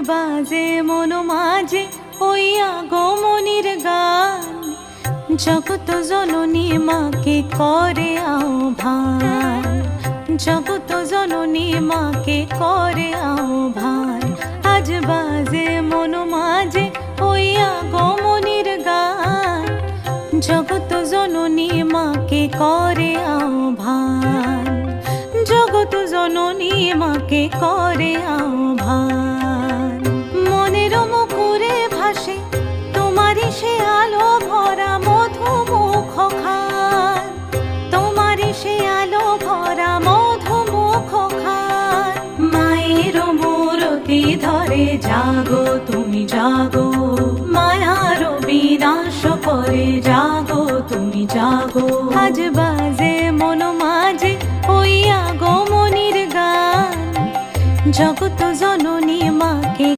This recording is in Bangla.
বাজে মন মাঝে ওই আগমনীর গান, জগত জননী মাকে করে আহ্বান, জগত জননী মাকে করে আহ্বান। আজ বাজে মন মাঝে ওই আগমনীর গান, জগত জননী মাকে করে আহ্বান, জগত জননী মাকে করে আহ্বান। মনের মুখরে ভাসে তোমারই সে আলো ভরা মধুমুখ খান, তোমারই সে আলো ভরা মধুমুখ খান। মায়ের মূরতি ধরে জাগো তুমি জাগো, মায়ার বিনাশ করে জাগো তুমি জাগো। আজ বাজে মন মাঝে ওই আগমনীর গান, জগত জননী মাকে